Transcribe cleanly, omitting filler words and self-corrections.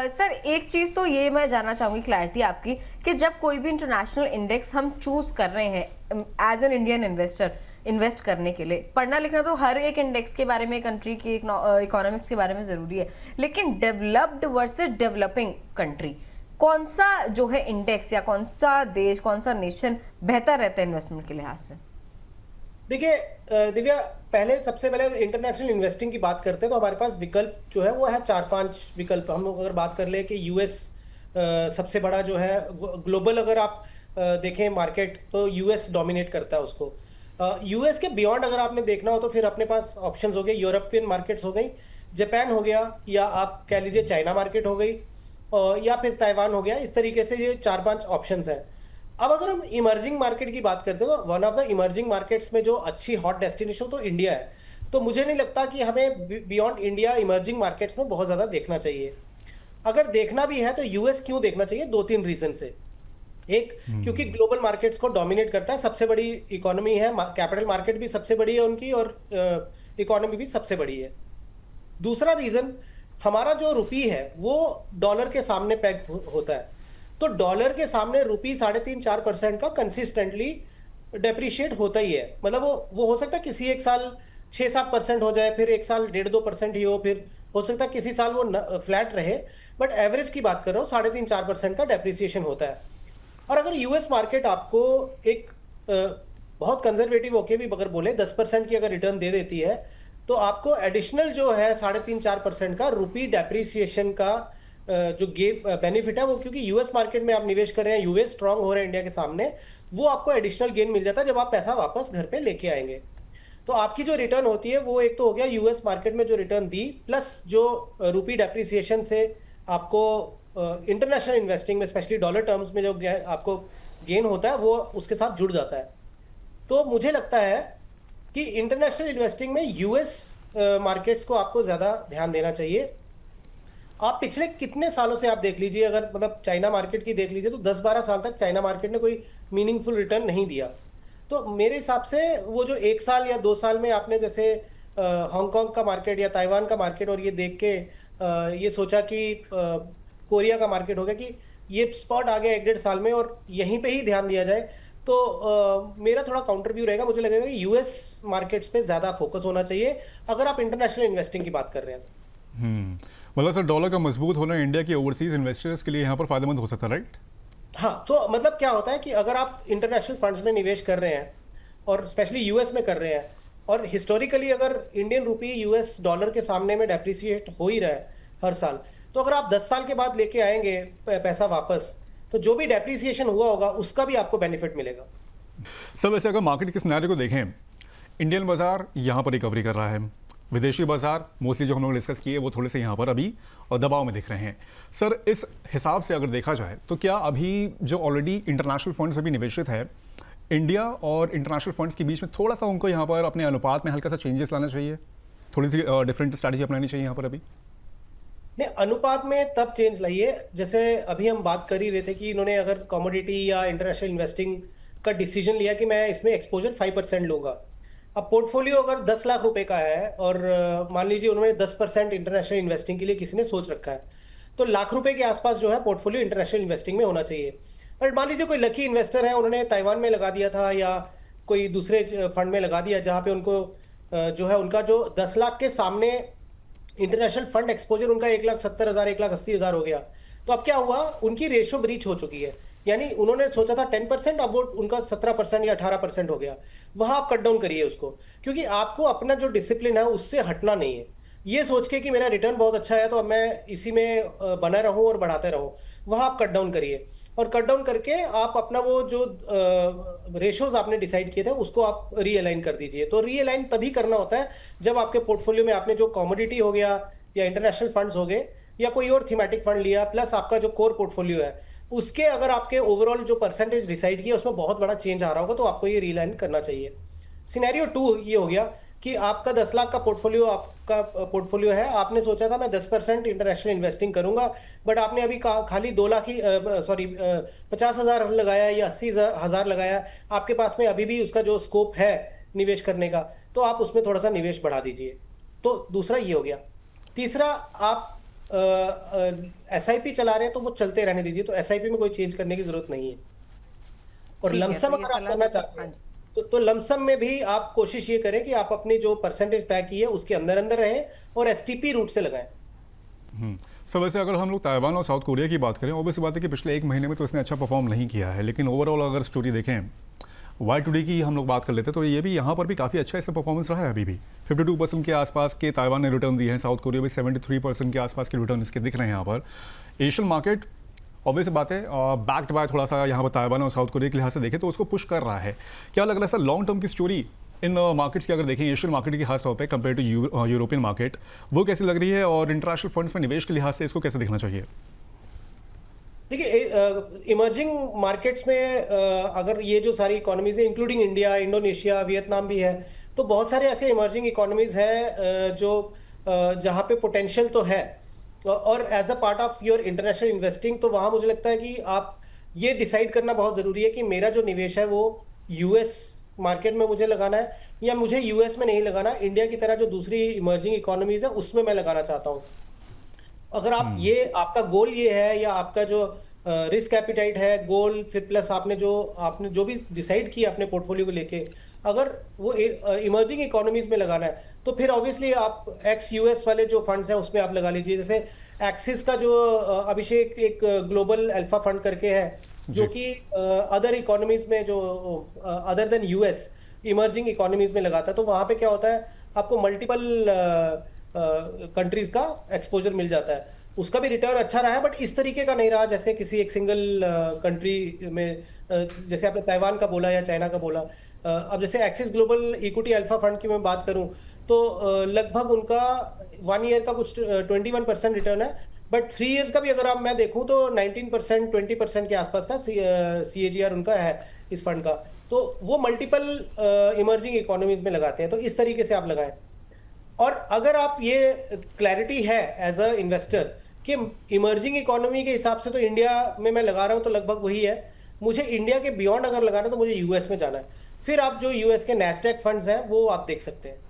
Sir एक चीज तो ये मैं जानना चाहूंगी क्लैरिटी आपकी कि जब कोई भी इंटरनेशनल इंडेक्स हम चूज कर रहे हैं as an Indian investor invest करने के लिए, पढ़ना लिखना तो हर एक इंडेक्स के बारे में, कंट्री की इकोनॉमिक्स के बारे में जरूरी है, लेकिन डेवलप्ड वर्सेस डेवलपिंग कंट्री कौन सा जो है इंडेक्स या कौन सा देश, कौन सा नेशन बेहतर रहता है इन्वेस्टमेंट के लिहाज से? देखिए दिव्या, सबसे पहले इंटरनेशनल इन्वेस्टिंग की बात करते हैं तो हमारे पास विकल्प जो है वो है 4-5 विकल्प। हम लोग अगर बात कर ले कि यूएस सबसे बड़ा जो है ग्लोबल, अगर आप देखें मार्केट तो यूएस डोमिनेट करता है उसको। यूएस के बियॉन्ड अगर आपने देखना हो तो फिर अपने पास ऑप्शंस हो गए, यूरोपियन मार्केट्स हो गई, जापान हो गया, या आप कह लीजिए चाइना मार्केट हो गई, या फिर ताइवान हो गया। इस तरीके से ये 4-5 ऑप्शंस हैं। अब अगर हम इमर्जिंग मार्केट की बात करते हैं तो one of the emerging markets में जो अच्छी हॉट डेस्टिनेशन तो इंडिया है। तो मुझे नहीं लगता कि हमें बियॉन्ड इंडिया इमर्जिंग मार्केट्स में बहुत ज़्यादा देखना चाहिए। अगर देखना भी है तो यूएस क्यों देखना चाहिए? 2-3 रीजन से। एक, क्योंकि ग्लोबल मार्केट्स को डोमिनेट करता है, सबसे बड़ी इकोनॉमी है, कैपिटल मार्केट भी सबसे बड़ी है उनकी, और इकोनॉमी भी सबसे बड़ी है। दूसरा रीजन, हमारा जो रुपी है वो डॉलर के सामने पैग होता है, तो डॉलर के सामने रुपी 3.5-4% का कंसिस्टेंटली डेप्रिशिएट होता ही है। मतलब वो हो सकता है किसी एक साल 6-7% हो जाए, फिर एक साल 1.5-2% ही हो, फिर हो सकता है किसी साल वो फ्लैट रहे, बट एवरेज की बात कर रहा हूँ 3.5-4% का डेप्रिसिएशन होता है। और अगर यूएस मार्केट आपको एक बहुत कंजर्वेटिव होके भी अगर बोले 10% की अगर रिटर्न दे देती है, तो आपको एडिशनल जो है 3.5-4% का रुपी डेप्रिसिएशन का जो गेन बेनिफिट है वो, क्योंकि यूएस मार्केट में आप निवेश कर रहे हैं, यूएस स्ट्रांग हो रहे हैं इंडिया के सामने, वो आपको एडिशनल गेन मिल जाता है जब आप पैसा वापस घर पे लेके आएंगे। तो आपकी जो रिटर्न होती है वो एक तो हो गया यूएस मार्केट में जो रिटर्न दी, प्लस जो रुपी डेप्रिसिएशन से आपको इंटरनेशनल इन्वेस्टिंग में स्पेशली डॉलर टर्म्स में जो आपको गेन होता है वो उसके साथ जुड़ जाता है। तो मुझे लगता है कि इंटरनेशनल इन्वेस्टिंग में यूएस मार्केट्स को आपको ज़्यादा ध्यान देना चाहिए। आप पिछले कितने सालों से आप देख लीजिए, अगर मतलब चाइना मार्केट की देख लीजिए तो 10-12 साल तक चाइना मार्केट ने कोई मीनिंगफुल रिटर्न नहीं दिया। तो मेरे हिसाब से वो जो 1 साल या 2 साल में आपने जैसे हांगकांग का मार्केट या ताइवान का मार्केट और ये देख के ये सोचा कि कोरिया का मार्केट हो गया कि ये स्पॉट आ गया 1-1.5 साल में और यहीं पे ही ध्यान दिया जाए, तो मेरा थोड़ा काउंटर व्यू रहेगा। मुझे लगेगा कि यूएस मार्केट्स पे ज़्यादा फोकस होना चाहिए अगर आप इंटरनेशनल इन्वेस्टिंग की बात कर रहे हैं। मतलब सर डॉलर का मजबूत होना इंडिया के ओवरसीज इन्वेस्टर्स के लिए यहाँ पर फायदेमंद हो सकता है, राइट? हाँ, तो मतलब क्या होता है कि अगर आप इंटरनेशनल फंड्स में निवेश कर रहे हैं और स्पेशली यूएस में कर रहे हैं, और हिस्टोरिकली अगर इंडियन रुपी यूएस डॉलर के सामने में डेप्रिसिएट हो ही रहा है हर साल, तो अगर आप 10 साल के बाद लेके आएंगे पैसा वापस, तो जो भी डेप्रिसिएशन हुआ होगा उसका भी आपको बेनिफिट मिलेगा। सर वैसे अगर मार्केट के सिनेरियो को देखें, इंडियन बाजार यहाँ पर रिकवरी कर रहा है, विदेशी बाजार मोस्टली जो हम लोग डिस्कस किए वो थोड़े से यहाँ पर अभी और दबाव में दिख रहे हैं। सर इस हिसाब से अगर देखा जाए तो क्या अभी जो ऑलरेडी इंटरनेशनल फंड्स में भी निवेशित है, इंडिया और इंटरनेशनल फंड्स के बीच में थोड़ा सा उनको यहाँ पर अपने अनुपात में हल्का सा चेंजेस लाना चाहिए, थोड़ी सी डिफरेंट स्ट्रैटेजी अपनानी चाहिए यहाँ पर अभी? नहीं, अनुपात में तब चेंज लाइए, जैसे अभी हम बात कर ही रहे थे कि इन्होंने अगर कमोडिटी या इंटरनेशनल इन्वेस्टिंग का डिसीजन लिया कि मैं इसमें एक्सपोजर 5% लूंगा। अब पोर्टफोलियो अगर 10 लाख रुपए का है और मान लीजिए उन्होंने 10% इंटरनेशनल इन्वेस्टिंग के लिए किसी ने सोच रखा है, तो लाख रुपए के आसपास जो है पोर्टफोलियो इंटरनेशनल इन्वेस्टिंग में होना चाहिए। बट मान लीजिए कोई लकी इन्वेस्टर है, उन्होंने ताइवान में लगा दिया था या कोई दूसरे फंड में लगा दिया जहाँ पे उनको जो है उनका जो 10 लाख के सामने इंटरनेशनल फंड एक्सपोजर उनका 1,70,000 1,80,000 हो गया। तो अब क्या हुआ, उनकी रेशो ब्रीच हो चुकी है, यानी उन्होंने सोचा था 10%, अब वो उनका 17% या 18% हो गया। वहां आप कट डाउन करिए उसको, क्योंकि आपको अपना जो डिसिप्लिन है उससे हटना नहीं है। ये सोच के कि मेरा रिटर्न बहुत अच्छा है तो अब मैं इसी में बना रहूं और बढ़ाते रहूं, वहां आप कट डाउन करिए। और कट डाउन करके आप अपना वो जो रेशोज आपने डिसाइड किए थे उसको आप रीअलाइन कर दीजिए। तो रीअलाइन तभी करना होता है जब आपके पोर्टफोलियो में आपने जो कमोडिटी हो गया या इंटरनेशनल फंड्स हो गए या कोई और थीमेटिक फंड लिया, प्लस आपका जो कोर पोर्टफोलियो है उसके अगर आपके ओवरऑल जो परसेंटेज डिसाइड किया उसमें बहुत बड़ा चेंज आ रहा होगा, तो आपको ये रीलाइन करना चाहिए। सिनेरियो 2 ये हो गया कि आपका 10 लाख का पोर्टफोलियो है, आपने सोचा था मैं 10% इंटरनेशनल इन्वेस्टिंग करूंगा, बट आपने अभी खाली 2 लाख ही 50,000 लगाया या 80,000 लगाया, आपके पास में अभी भी उसका जो स्कोप है निवेश करने का, तो आप उसमें थोड़ा सा निवेश बढ़ा दीजिए। तो दूसरा ये हो गया। तीसरा, आप SIP चला रहे हैं तो वो चलते रहने दीजिए, तो SIP में कोई चेंज करने की जरूरत नहीं है। और ठीक है, लमसम तो ये अगर आप सलाह करना तो चाहते हाँ हैं जी। तो लमसम में भी आप कोशिश ये करें कि आप अपनी जो परसेंटेज तय की है उसके अंदर अंदर रहें और STP रूट से लगाएं। सो वैसे अगर हम लोग ताइवान और साउथ कोरिया की बात करें, ऑब्वियस बात है कि पिछले 1 महीने में तो इसने अच्छा परफॉर्म नहीं किया है, लेकिन ओवरऑल अगर स्टोरी देखें Y2D की हम लोग बात कर लेते हैं तो ये भी यहाँ पर भी काफ़ी अच्छा इसका परफॉर्मेंस रहा है। अभी भी 52% के आसपास के ताइवान ने रिटर्न दिए हैं, साउथ कोरिया भी 73% के आसपास के रिटर्न इसके दिख रहे हैं यहाँ पर। एशियन मार्केट ऑब्वियस बात है बैक्ड बाय थोड़ा सा यहाँ पर ताइवान और साउथ कोरिया के लिहाज से देखें तो उसको पुश कर रहा है। क्या लग रहा है सर लॉन्ग टर्म की स्टोरी इन मार्केट्स की अगर देखें, एशियन मार्केट की खास तौर पे कंपेयर टू यूरोपियन मार्केट, वो कैसी लग रही है और इंटरनेशनल फंड्स में निवेश के लिहाज से इसको कैसे देखना चाहिए? देखिए, इमर्जिंग मार्केट्स में अगर ये जो सारी इकोनॉमीज है इंक्लूडिंग इंडिया, इंडोनेशिया, वियतनाम भी है, तो बहुत सारे ऐसे इमर्जिंग इकोनॉमीज हैं जो जहाँ पे पोटेंशियल तो है। और as a part of your international investing, तो वहाँ मुझे लगता है कि आप ये डिसाइड करना बहुत ज़रूरी है कि मेरा जो निवेश है वो US मार्केट में मुझे लगाना है या मुझे US में नहीं लगाना, इंडिया की तरह जो दूसरी इमर्जिंग इकोनॉमीज है उसमें मैं लगाना चाहता हूँ। अगर आप ये आपका गोल ये है या आपका जो रिस्क एपिटाइट है गोल, फिर प्लस आपने जो भी डिसाइड किया अपने पोर्टफोलियो को लेके, अगर वो इमर्जिंग इकोनॉमीज में लगाना है तो फिर ऑब्वियसली आप US वाले जो फंड्स हैं उसमें आप लगा लीजिए। जैसे एक्सिस का जो अभिषेक एक ग्लोबल अल्फा फंड करके है जो कि अदर इकोनॉमीज में जो other than US emerging economies में लगाता है, तो वहाँ पे क्या होता है आपको मल्टीपल कंट्रीज का एक्सपोजर मिल जाता है। उसका भी रिटर्न अच्छा रहा है बट इस तरीके का नहीं रहा जैसे किसी एक सिंगल कंट्री में, जैसे आपने ताइवान का बोला या चाइना का बोला। अब जैसे axis global equity alpha fund की मैं बात करूं तो लगभग उनका 1 ईयर का कुछ 21% रिटर्न है, बट 3 इयर्स का भी अगर आप मैं देखूं तो 19% 20% के आसपास का CAGR उनका है इस फंड का। तो वो मल्टीपल इमर्जिंग इकोनॉमीज में लगाते हैं, तो इस तरीके से आप लगाएं। और अगर आप ये क्लैरिटी है एज अ इन्वेस्टर कि इमर्जिंग इकोनॉमी के हिसाब से तो इंडिया में मैं लगा रहा हूं तो लगभग वही है, मुझे इंडिया के बियॉन्ड अगर लगाना है तो मुझे US में जाना है, फिर आप जो US के नैस्डैक फंड्स हैं वो आप देख सकते हैं।